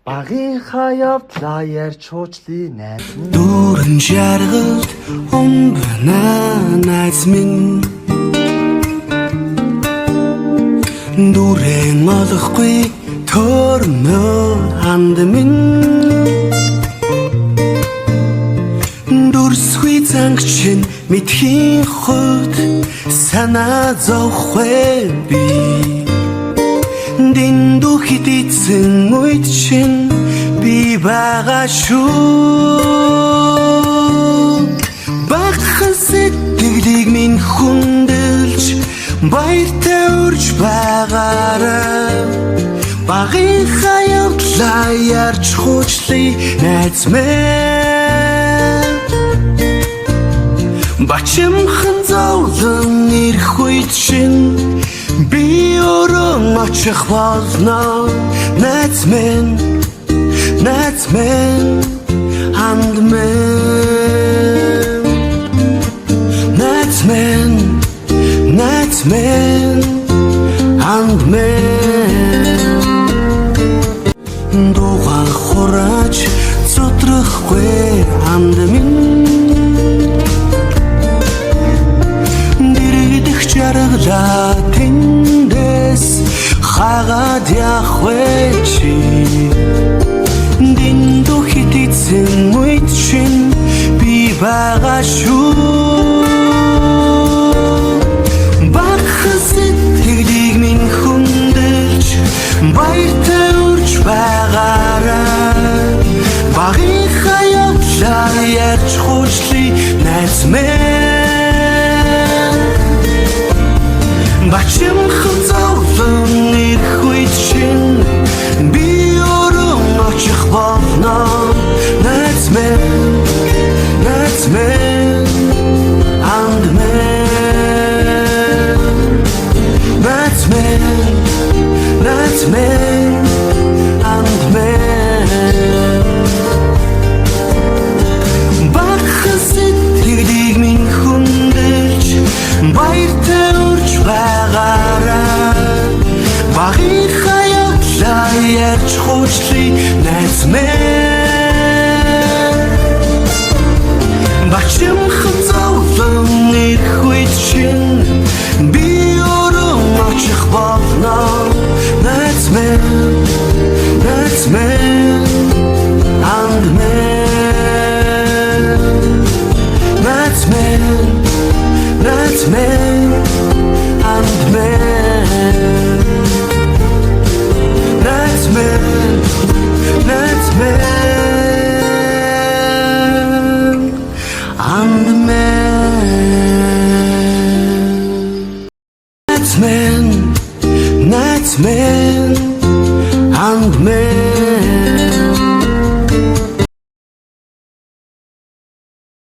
Багийнхаа явдлаа ярьж хуучлий найз минь. Дүүрэн жаргалд омбна найз минь. Дүүрэн олохгүй төрмөө ханд минь. Дүрсгүй зангчин мэдхийн хот санаа зовхгүй би. Дэндүү хитээсэн үед чинь би байгаа шүү. Багхан сэтгэлийг минь хүндэлж баяртай урьж байгаарай. Багийнхаа явдлаа ярьж хуучлий найз минь. Бачимхан зовлон ирэх үед чинь би өрөн очих болно найз минь, найз минь, ханд минь. Найз минь, найз минь, ханд минь. Дугаан хурааж зүтрахгүй ханд минь. Дэрэгдэх жаргалаа тэндээс хагаад явах вэ чи. Дэндүү хитээсэн үед чинь би байгаа шүү. Багхан сэтгэлийг минь хүндэлж баяртай урьж байгаарай. Багийнхаа явдлаа ярьж хуучлий найз минь. Бачимхан зовлон ирэх үед чинь би өрөн очих болно найз минь, найз минь, ханд минь. Найз минь, найз минь, ханд минь. Багхан сэтгэлийг минь хүндэлж баяртай урьж байгаарай. Багийнхаа явдлаа ярьж хуучлий найз минь. Бачимхан зовлон ирэх үед чинь би өрөн очих болно найз минь, найз минь, ханд минь. Найз минь, найз минь, ханд минь. Найз минь, найз минь, ханд минь. Найз минь, найз минь.